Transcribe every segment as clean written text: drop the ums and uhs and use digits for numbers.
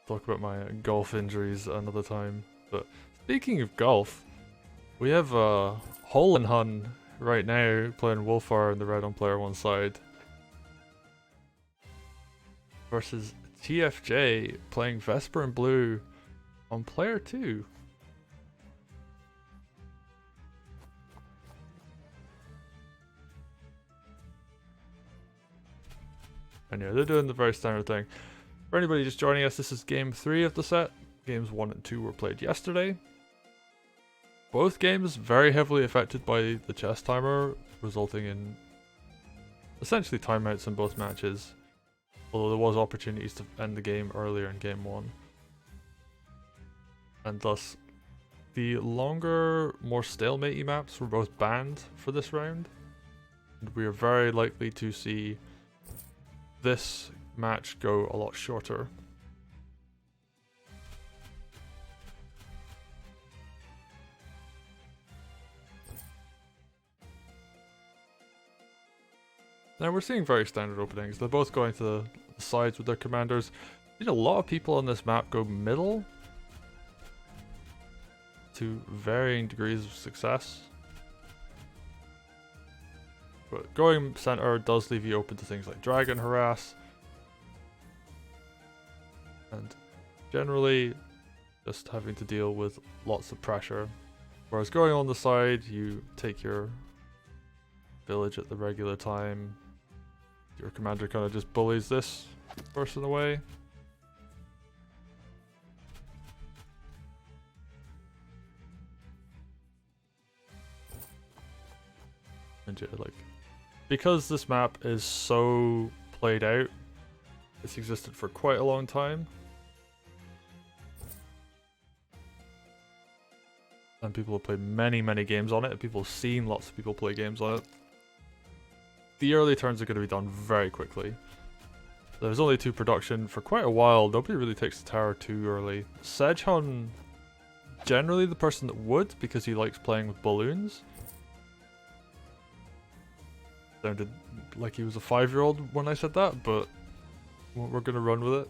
talk about my golf injuries another time. But speaking of golf, we have Hole and Hun right now playing Wulfar in the red on player one side versus TFJ playing Vesper and blue on player two. And yeah, they're doing the very standard thing. For anybody just joining us, this is game 3 of the set. Games 1 and 2 were played yesterday. Both games very heavily affected by the chess timer, resulting in essentially timeouts in both matches. Although there was opportunities to end the game earlier in game 1. And thus, the longer, more stalematey maps were both banned for this round. And we are very likely to see this match go a lot shorter. Now we're seeing very standard openings. They're both going to the sides with their commanders. A lot of people on this map go middle to varying degrees of success. But going center does leave you open to things like Dragon Harass. And generally just having to deal with lots of pressure. Whereas going on the side, you take your village at the regular time. Your commander kind of just bullies this person away. And yeah, like, because this map is so played out, it's existed for quite a long time. And people have played many games on it, and people have seen lots of people play games on it. The early turns are going to be done very quickly. There's only 2 production for quite a while. Nobody really takes the tower too early. Sedgehun, generally the person that would, because he likes playing with balloons. Sounded like he was a 5-year-old when I said that, but we're going to run with it.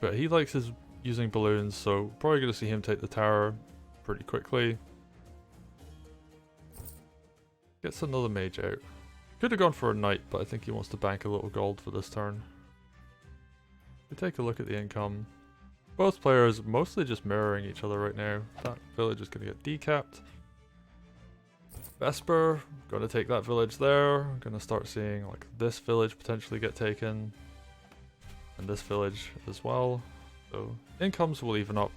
But he likes his using balloons, so probably going to see him take the tower pretty quickly. Gets another mage out. Could have gone for a knight, but I think he wants to bank a little gold for this turn. We take a look at the income. Both players mostly just mirroring each other right now. That village is going to get decapped. Vesper, going to take that village there. Going to start seeing like this village potentially get taken. And this village as well. So incomes will even up.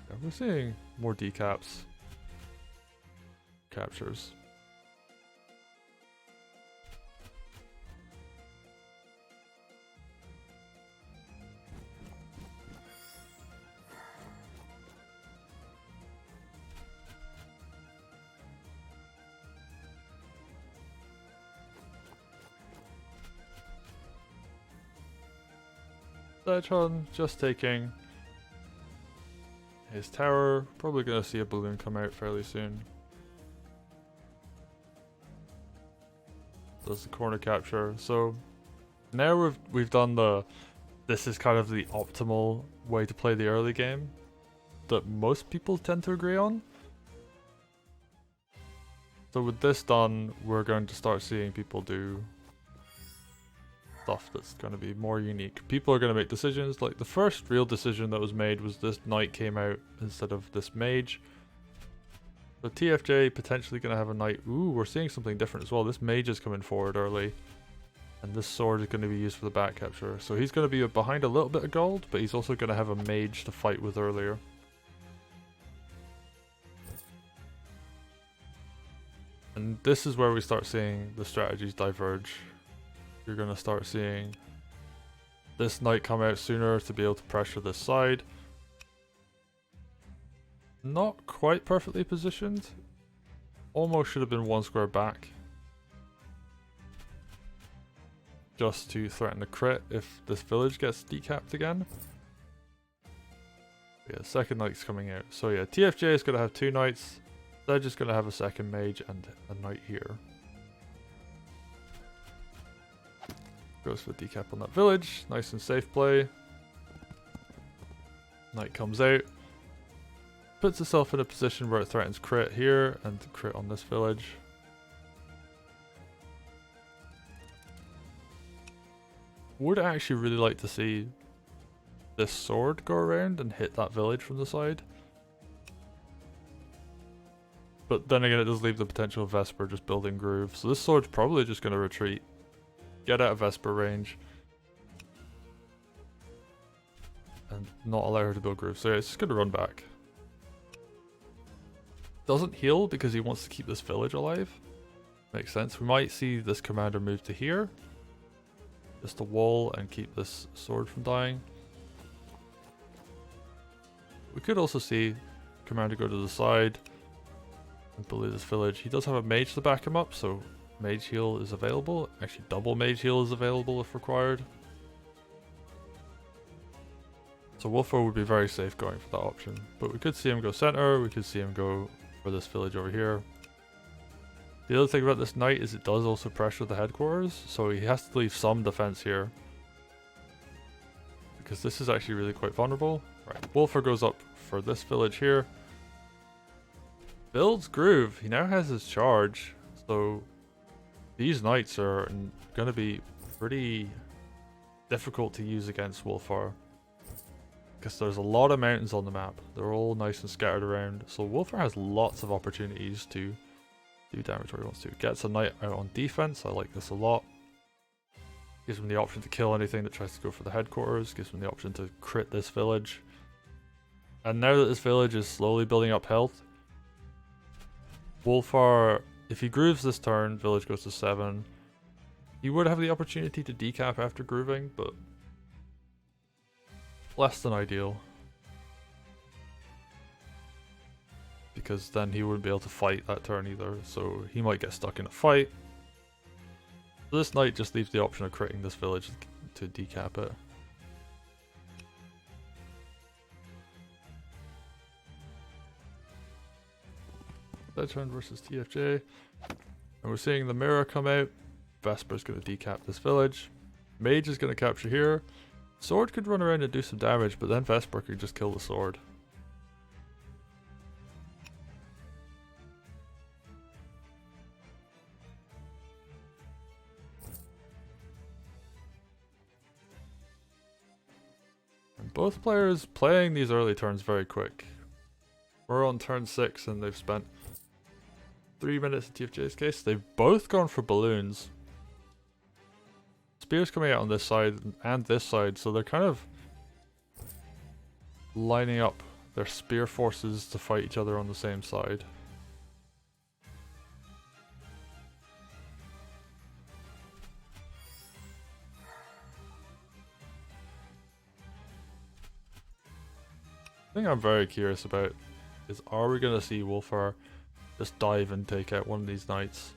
Yeah, we're seeing more decaps. Captures. Sedgehun just taking his tower. Probably gonna see a balloon come out fairly soon. Does the corner capture. So now we've done the, this is kind of the optimal way to play the early game that most people tend to agree on. So with this done, we're going to start seeing people do stuff that's going to be more unique. People are going to make decisions. Like the first real decision that was made was this knight came out instead of this mage. So TFJ potentially going to have a knight. Ooh, we're seeing something different as well. This mage is coming forward early. And this sword is going to be used for the back capture. So he's going to be behind a little bit of gold, but he's also going to have a mage to fight with earlier. And this is where we start seeing the strategies diverge. You're going to start seeing this knight come out sooner to be able to pressure this side. Not quite perfectly positioned. Almost should have been 1 square back. Just to threaten a crit if this village gets decapped again. Yeah, second knight's coming out. So yeah, TFJ is going to have 2 knights. They're just going to have a second mage and a knight here. Goes for the decap on that village. Nice and safe play. Knight comes out. Puts itself in a position where it threatens crit here and crit on this village. Would actually really like to see this sword go around and hit that village from the side. But then again, it does leave the potential of Vesper just building Groove. So this sword's probably just going to retreat. Get out of Vesper range. And not allow her to build Groove. So yeah, it's just going to run back. Doesn't heal because he wants to keep this village alive. Makes sense. We might see this commander move to here. Just a wall and keep this sword from dying. We could also see commander go to the side and bully this village. He does have a mage to back him up, so mage heal is available. Actually, double mage heal is available if required. So Wulfar would be very safe going for that option. But we could see him go center, we could see him go for this village over here. The other thing about this knight is it does also pressure the headquarters, so he has to leave some defense here. Because this is actually really quite vulnerable. Right, Wulfar goes up for this village here. Builds Groove. He now has his charge, so these knights are going to be pretty difficult to use against Wulfar. Because there's a lot of mountains on the map. They're all nice and scattered around, so Wulfar has lots of opportunities to do damage where he wants to. Gets a knight out on defense. I like this a lot. Gives him the option to kill anything that tries to go for the headquarters. Gives him the option to crit this village. And now that this village is slowly building up health, Wulfar, if he grooves this turn, village goes to 7. He would have the opportunity to decap after grooving, but less than ideal. Because then he wouldn't be able to fight that turn either, so he might get stuck in a fight. So this knight just leaves the option of critting this village to decap it. Sedgehun versus TFJ. And we're seeing the mirror come out. Vesper's going to decap this village. Mage is going to capture here. Sword could run around and do some damage, but then Vesper could just kill the sword. And both players playing these early turns very quick. We're on turn 6 and they've spent 3 minutes in TFJ's case. They've both gone for balloons. Spears coming out on this side and this side, so they're kind of lining up their spear forces to fight each other on the same side. The thing I'm very curious about is, are we going to see Wulfar just dive and take out one of these knights?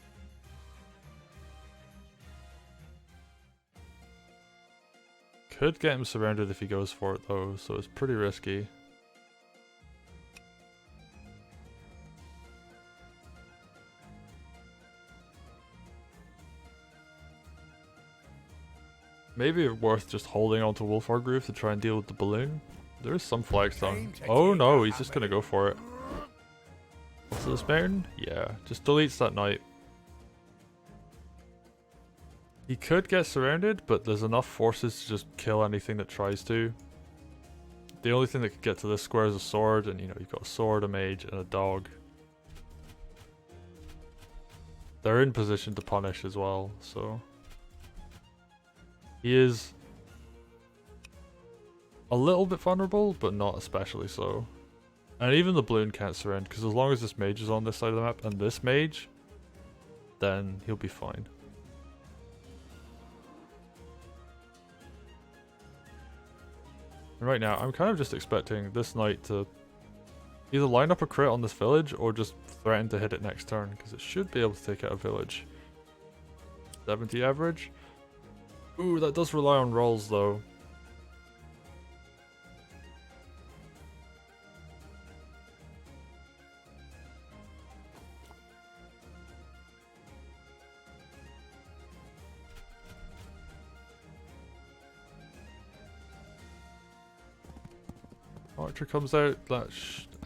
Could get him surrounded if he goes for it though, so it's pretty risky. Maybe it's worth just holding onto Wulfar Groove to try and deal with the balloon. There is some flagstone. Oh no, he's just gonna go for it. What's this mountain? Yeah, just deletes that knight. He could get surrounded, but there's enough forces to just kill anything that tries to. The only thing that could get to this square is a sword, and you know, you've got a sword, a mage, and a dog. They're in position to punish as well, so he is a little bit vulnerable, but not especially so. And even the balloon can't surround, because as long as this mage is on this side of the map, and this mage, then he'll be fine. And right now, I'm kind of just expecting this knight to either line up a crit on this village, or just threaten to hit it next turn, because it should be able to take out a village. 70 average. Ooh, that does rely on rolls though. Archer comes out. That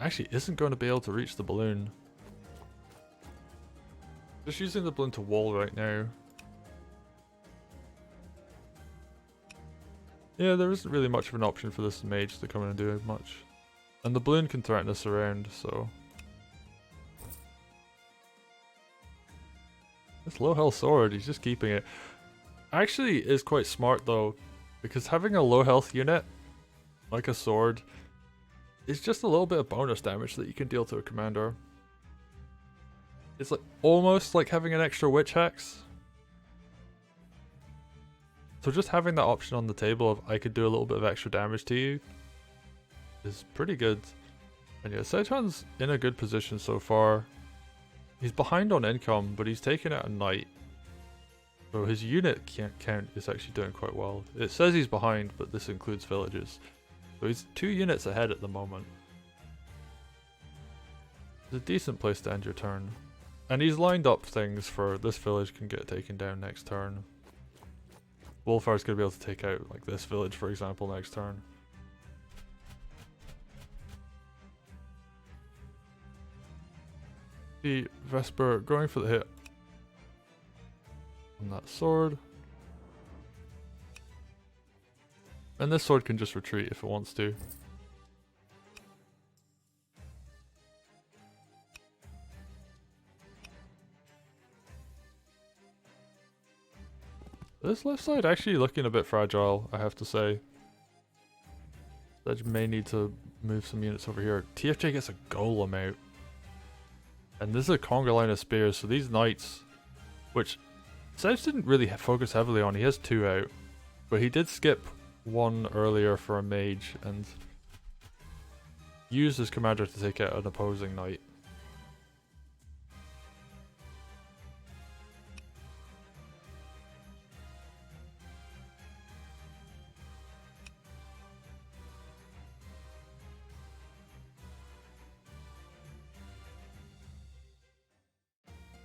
actually isn't going to be able to reach the balloon. Just using the balloon to wall right now. Yeah, there isn't really much of an option for this mage to come in and do much. And the balloon can threaten us around, so... This low health sword, he's just keeping it. Actually is quite smart though, because having a low health unit, like a sword, is just a little bit of bonus damage that you can deal to a commander. It's like almost like having an extra witch hex. So just having that option on the table of I could do a little bit of extra damage to you is pretty good. And yeah, Sedgehun's in a good position so far. He's behind on income, but he's taken out a knight. So his unit count is actually doing quite well. It says he's behind, but this includes villages. So he's 2 units ahead at the moment. It's a decent place to end your turn. And he's lined up things for this village can get taken down next turn. Wulfar's going to be able to take out like this village, for example, next turn. See Vesper going for the hit on that sword. And this sword can just retreat if it wants to. This left side actually looking a bit fragile, I have to say. Sedge may need to move some units over here. TFJ gets a golem out. And this is a conga line of spears, so these knights, which Sedge didn't really focus heavily on, he has 2 out. But he did skip 1 earlier for a mage and used his commander to take out an opposing knight.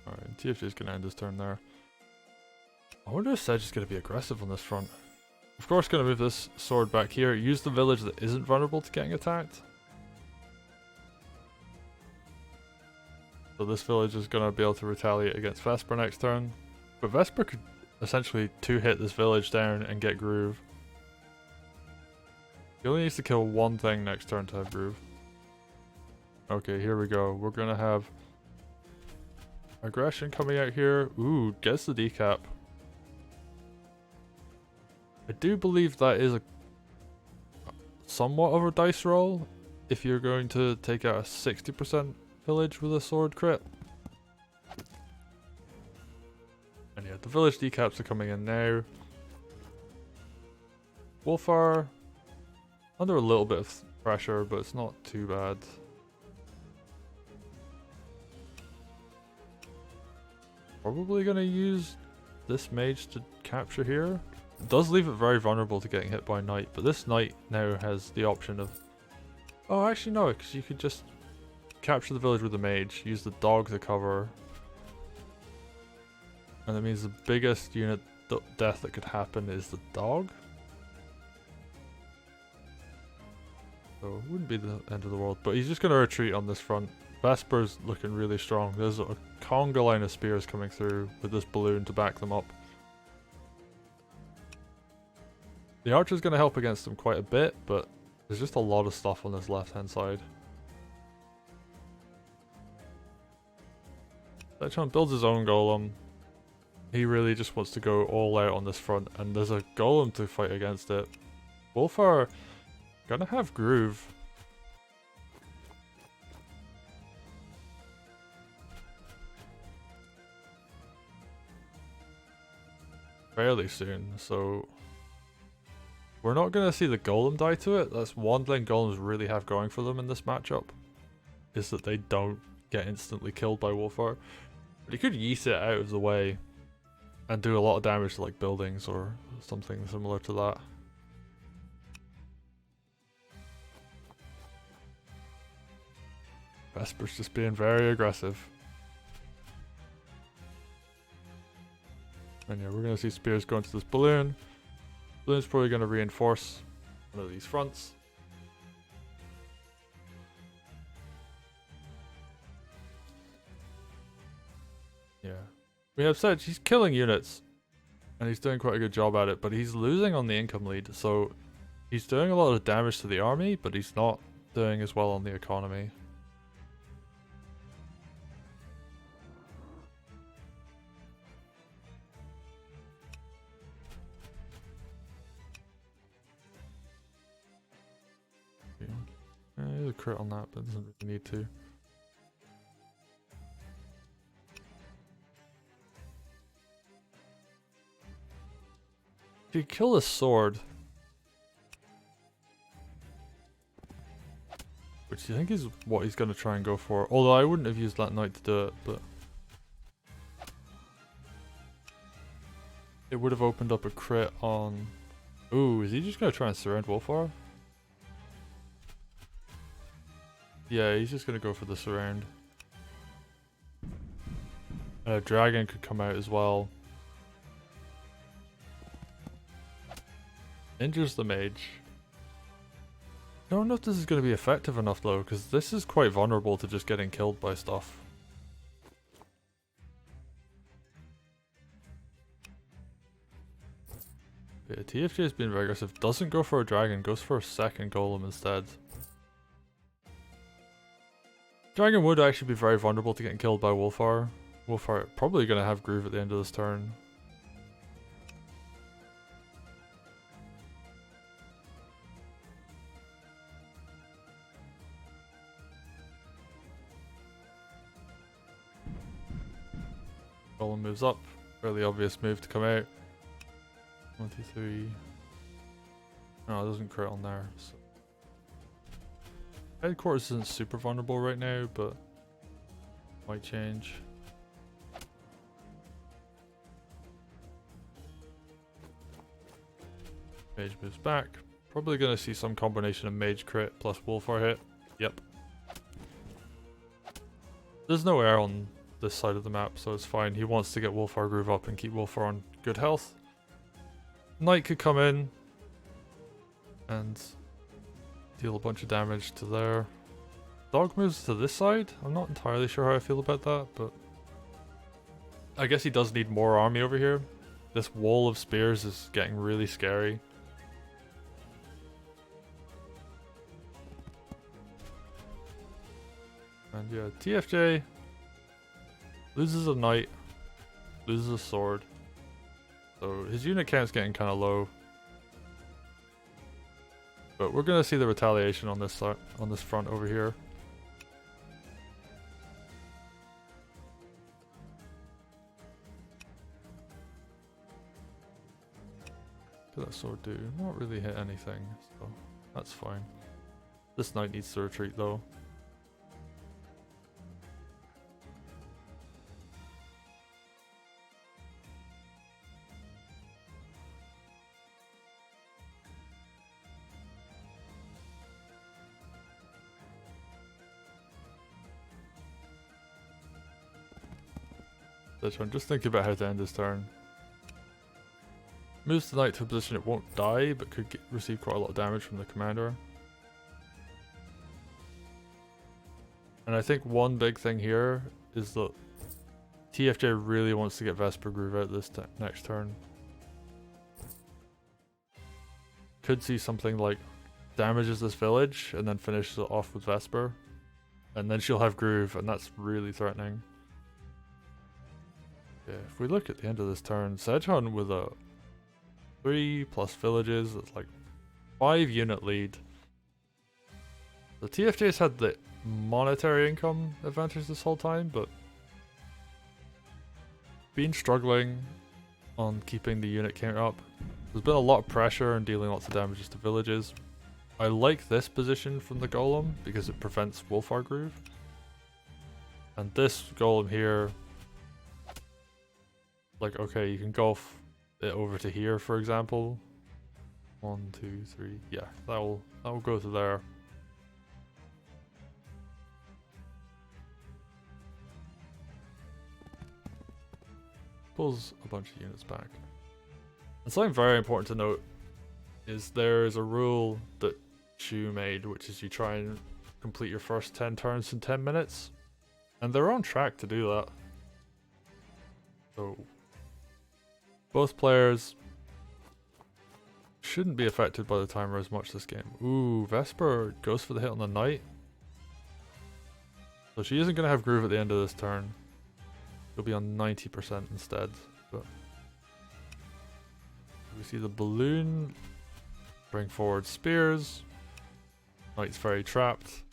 Alright, TFJ is going to end his turn there. I wonder if Sedge is going to be aggressive on this front. Of course, going to move this sword back here. Use the village that isn't vulnerable to getting attacked. So this village is going to be able to retaliate against Vesper next turn. But Vesper could essentially 2-hit this village down and get Groove. He only needs to kill 1 thing next turn to have Groove. Okay, here we go. We're going to have aggression coming out here. Ooh, gets the decap. I do believe that is a somewhat of a dice roll if you're going to take out a 60% village with a sword crit. And yeah, the village decaps are coming in now. Wulfar under a little bit of pressure, but it's not too bad. Probably gonna use this mage to capture here. It does leave it very vulnerable to getting hit by a knight, but this knight now has the option of... Oh, actually no, because you could just capture the village with a mage, use the dog to cover. And that means the biggest unit death that could happen is the dog. So it wouldn't be the end of the world, but he's just going to retreat on this front. Vesper's looking really strong. There's a conga line of spears coming through with this balloon to back them up. The archer's going to help against them quite a bit, but there's just a lot of stuff on this left hand side. Sedgehun builds his own golem. He really just wants to go all out on this front, and there's a golem to fight against it. Wulfar gonna have Groove. Fairly soon, so we're not gonna see the golem die to it. That's one thing golems really have going for them in this matchup, is that they don't get instantly killed by Wulfar. But he could yeet it out of the way and do a lot of damage to like buildings or something similar to that. Vesper's just being very aggressive. And yeah, we're going to see spears go into this balloon. Balloon's probably going to reinforce one of these fronts. We have Sedge, he's killing units. And he's doing quite a good job at it, but he's losing on the income lead, so he's doing a lot of damage to the army, but he's not doing as well on the economy. There's a crit on that, but doesn't really need to. If you kill a sword, which I think is what he's going to try and go for, although I wouldn't have used that knight to do it, but it would have opened up a crit on... Ooh, is he just going to try and surround Wulfar? Yeah, he's just going to go for the surround. And a dragon could come out as well. Injures the mage. I don't know if this is going to be effective enough though, because this is quite vulnerable to just getting killed by stuff. Yeah, TFJ has been very aggressive. Doesn't go for a dragon, goes for a second golem instead. Dragon would actually be very vulnerable to getting killed by Wulfar. Wulfar probably going to have Groove at the end of this turn. Golem moves up. Fairly obvious move to come out. 1, 2, 3. No, it doesn't crit on there. So. Headquarters isn't super vulnerable right now, but might change. Mage moves back. Probably going to see some combination of mage crit plus Wulfar hit. Yep. There's no air on this side of the map, so it's fine. He wants to get Wulfar Groove up and keep Wulfar on good health. Knight could come in and deal a bunch of damage to there. Dog moves to this side. I'm not entirely sure how I feel about that, but I guess he does need more army over here. This wall of spears is getting really scary. And yeah, TFJ loses a knight, loses a sword. So his unit count's getting kind of low. But we're gonna see the retaliation on this front over here. What did that sword do? Not really hit anything, so that's fine. This knight needs to retreat though. I'm just thinking about how to end this turn. Moves the knight to a position it won't die, but could receive quite a lot of damage from the commander. And I think one big thing here is that TFJ really wants to get Vesper Groove out this next turn. Could see something like damages this village and then finishes it off with Vesper. And then she'll have Groove, and that's really threatening. Yeah, if we look at the end of this turn, Sedgehun with a 3 plus villages, it's like 5 unit lead. The TFJ's had the monetary income advantage this whole time, but been struggling on keeping the unit count up. There's been a lot of pressure and dealing lots of damages to villages. I like this position from the golem because it prevents Wulfar Groove. And this golem here, like, okay, you can golf it over to here, for example. 1, 2, 3. Yeah, that will go to there. Pulls a bunch of units back. And something very important to note is there is a rule that Shu made, which is you try and complete your first 10 turns in 10 minutes. And they're on track to do that. So both players shouldn't be affected by the timer as much this game. Ooh, Vesper goes for the hit on the knight. So she isn't going to have groove at the end of this turn. She'll be on 90% instead. But we see the balloon. Bring forward spears. Knight's very trapped.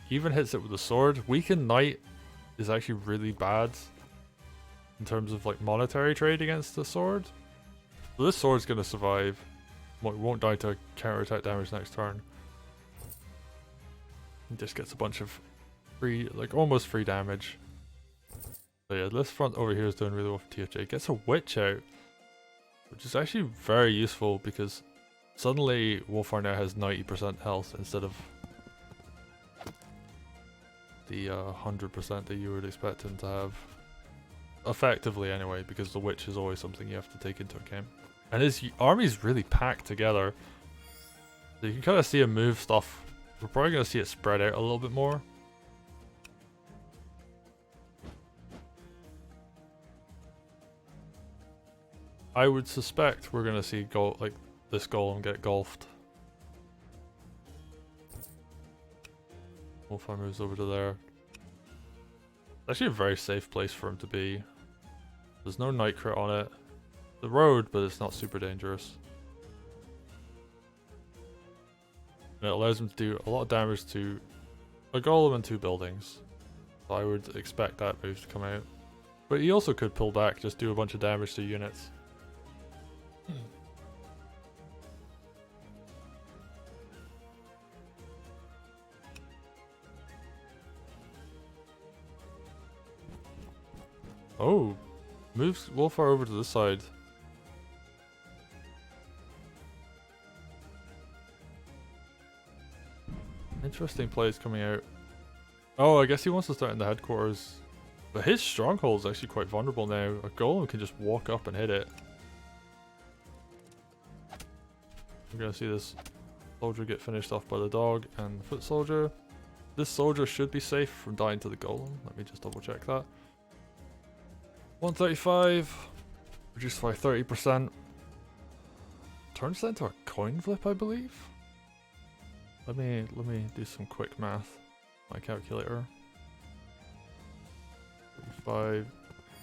He even hits it with a sword. Weakened knight is actually really bad in terms of like monetary trade against the sword. So this sword's going to survive. Won't die to counter-attack damage next turn. He just gets a bunch of free, like almost free damage. So yeah, this front over here is doing really well for TFJ. Gets a witch out, which is actually very useful because suddenly Wulfar now has 90% health instead of the 100% that you would expect him to have. Effectively anyway, because the witch is always something you have to take into account. And his army's really packed together. So you can kind of see him move stuff. We're probably going to see it spread out a little bit more. I would suspect we're going to see like this golem get golfed. Wulfar moves over to there. It's actually a very safe place for him to be. There's no night crit on it. The road, but it's not super dangerous. And it allows him to do a lot of damage to a golem and 2 buildings. So I would expect that move to come out. But he also could pull back, just do a bunch of damage to units. Oh, moves Wulfar over to this side. Interesting plays coming out. Oh, I guess he wants to start in the headquarters. But his stronghold is actually quite vulnerable now. A golem can just walk up and hit it. We're gonna see this soldier get finished off by the dog and the foot soldier. This soldier should be safe from dying to the golem. Let me just double check that. 135, reduced by 30%. Turns that into a coin flip, I believe. Let me do some quick math. My calculator. 35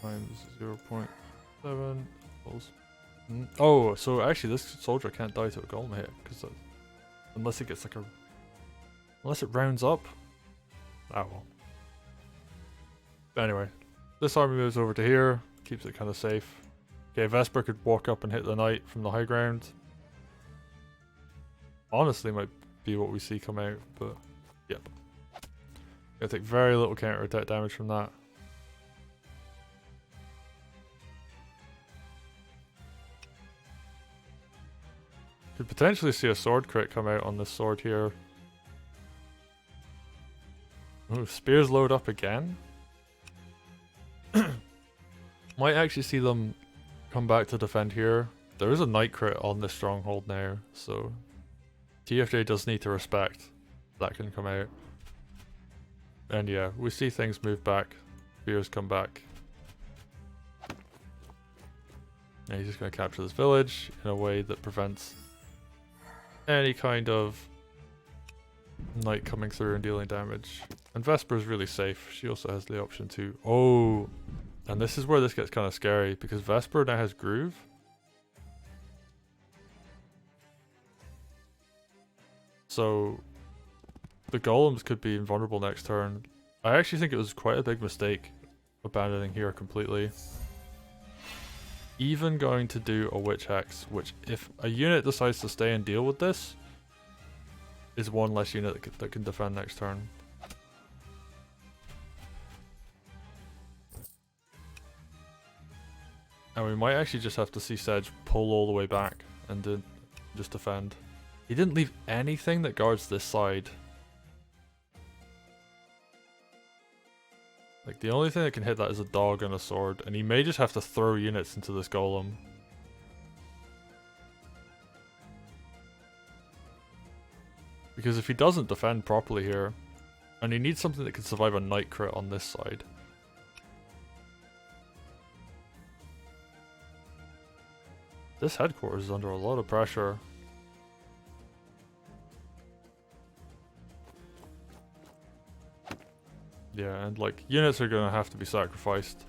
times 0.7 equals. Oh, so actually this soldier can't die to a golem hit because unless it gets like unless it rounds up. Ah well. But anyway. This army moves over to here, keeps it kind of safe. Okay, Vesper could walk up and hit the knight from the high ground. Honestly, might be what we see come out, but yep. Gonna take very little counter attack damage from that. Could potentially see a sword crit come out on this sword here. Ooh, spears load up again. Might actually see them come back to defend here. There is a night crit on this stronghold now, so TFJ does need to respect that can come out. And yeah, we see things move back. Spears come back. And he's just going to capture this village in a way that prevents any kind of knight coming through and dealing damage. And Vesper is really safe. She also has the option to... Oh! And this is where this gets kind of scary, because Vesper now has groove. So the golems could be invulnerable next turn. I actually think it was quite a big mistake abandoning here completely. Even going to do a witch hex, which if a unit decides to stay and deal with this, is one less unit that can defend next turn. And we might actually just have to see Sedge pull all the way back and just defend. He didn't leave anything that guards this side. Like the only thing that can hit that is a dog and a sword, and he may just have to throw units into this golem. Because if he doesn't defend properly here, and he needs something that can survive a night crit on this side. This headquarters is under a lot of pressure. Yeah, and like units are gonna have to be sacrificed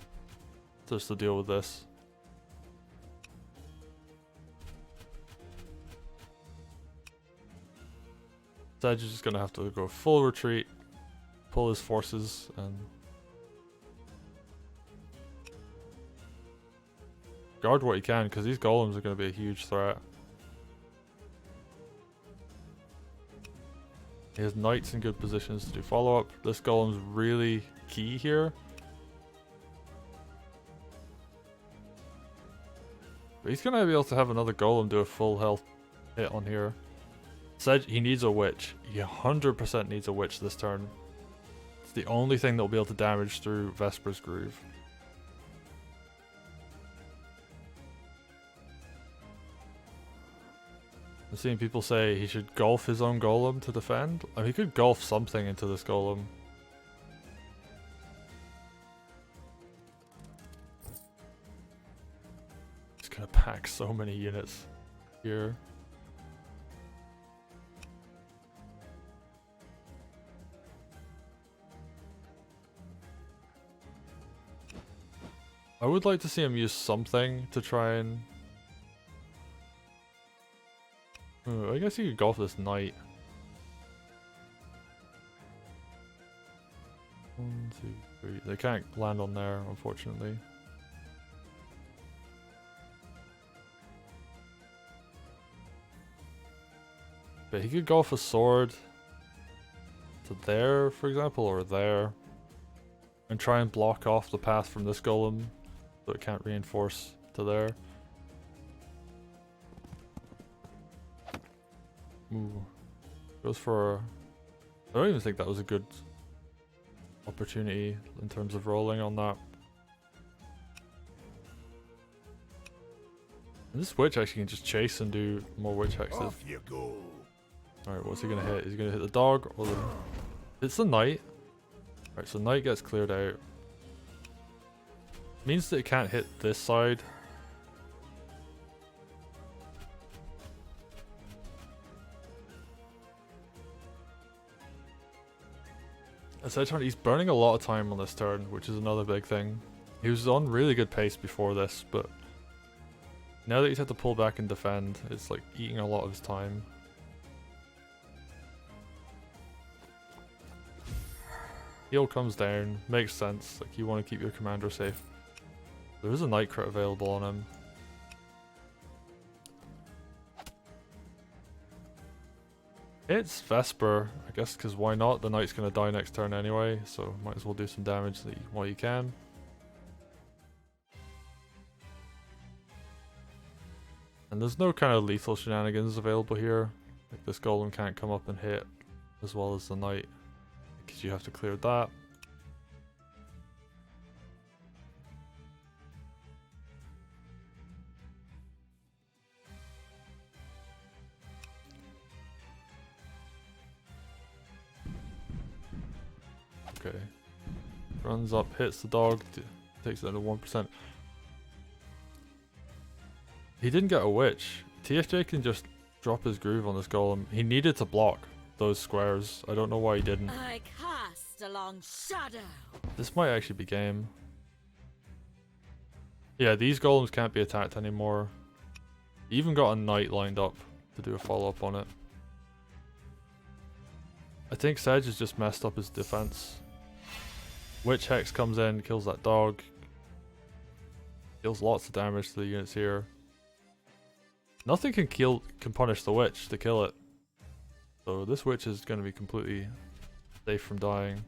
just to deal with this. Sedge is just gonna have to go full retreat, pull his forces, and guard what he can, because these golems are gonna be a huge threat. He has knights in good positions to do follow-up. This golem's really key here. But he's gonna be able to have another golem do a full health hit on here. Sedge, he needs a witch. He 100% needs a witch this turn. It's the only thing that will be able to damage through Vesper's Groove. I'm seeing people say he should golf his own golem to defend. I mean, he could golf something into this golem. He's gonna pack so many units here. I would like to see him use something to try and... I guess you could golf this knight. 1, 2, 3. They can't land on there, unfortunately. But he could golf a sword to there, for example, or there. And try and block off the path from this golem so it can't reinforce to there. Ooh. Goes for... I don't even think that was a good opportunity in terms of rolling on that. And this witch actually can just chase and do more witch hexes. Off you go. Alright, what's he gonna hit? Is he gonna hit the dog or the... It's the knight. Alright, so knight gets cleared out. Means that it can't hit this side. Sedgehun, he's burning a lot of time on this turn, which is another big thing. He was on really good pace before this, but now that he's had to pull back and defend, it's like eating a lot of his time. Heal comes down, makes sense, like you want to keep your commander safe. There is a night crit available on him. It's Vesper, I guess, because why not? The knight's going to die next turn anyway, so might as well do some damage while you can. And there's no kind of lethal shenanigans available here. Like this golem can't come up and hit as well as the knight, because you have to clear that. Okay. Runs up, hits the dog, takes it down to 1%. He didn't get a witch. TFJ can just drop his groove on this golem. He needed to block those squares. I don't know why he didn't. I cast a long shadow. This might actually be game. Yeah, these golems can't be attacked anymore. He even got a knight lined up to do a follow-up on it. I think Sedge has just messed up his defense. Witch Hex comes in, kills that dog. Deals lots of damage to the units here. Nothing can punish the witch to kill it. So this witch is going to be completely safe from dying.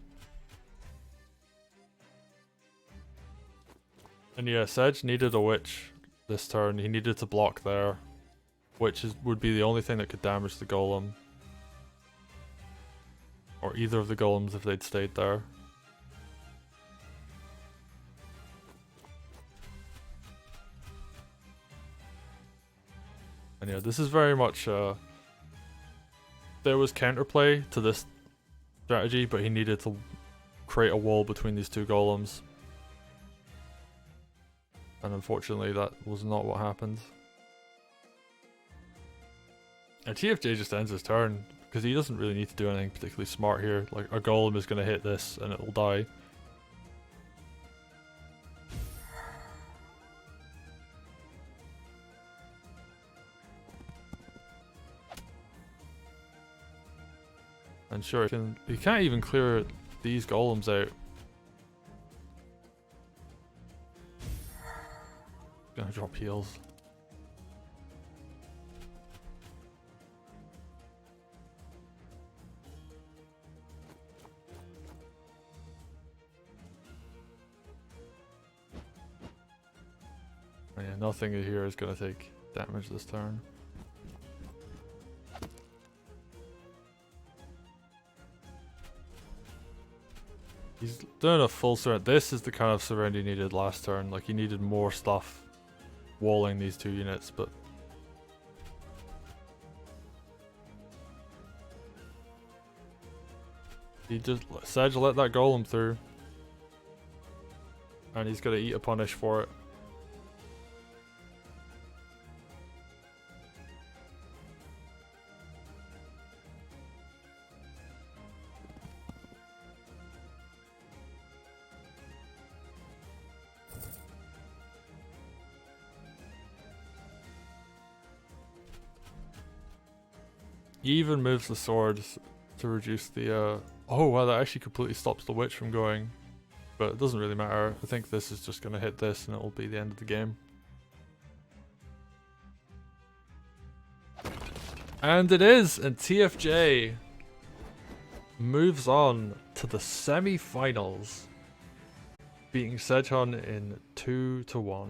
And yeah, Sedge needed a witch this turn. He needed to block there. Witch would be the only thing that could damage the golem. Or either of the golems if they'd stayed there. And yeah, this is very much there was counterplay to this strategy, but he needed to create a wall between these two golems. And unfortunately that was not what happened. And TFJ just ends his turn, because he doesn't really need to do anything particularly smart here. Like, our golem is going to hit this, and it will die. And sure, he can't even clear these golems out. Gonna drop heals. Oh yeah, nothing here is gonna take damage this turn. He's doing a full surround. This is the kind of surround he needed last turn. Like, he needed more stuff walling these two units, but he just Sedge let that golem through, and he's gonna eat a punish for it. He even moves the swords to reduce the oh wow, that actually completely stops the witch from going. But it doesn't really matter. I think this is just gonna hit this and it will be the end of the game. And it is, and TFJ moves on to the semi-finals, beating Sedgehun in 2-1.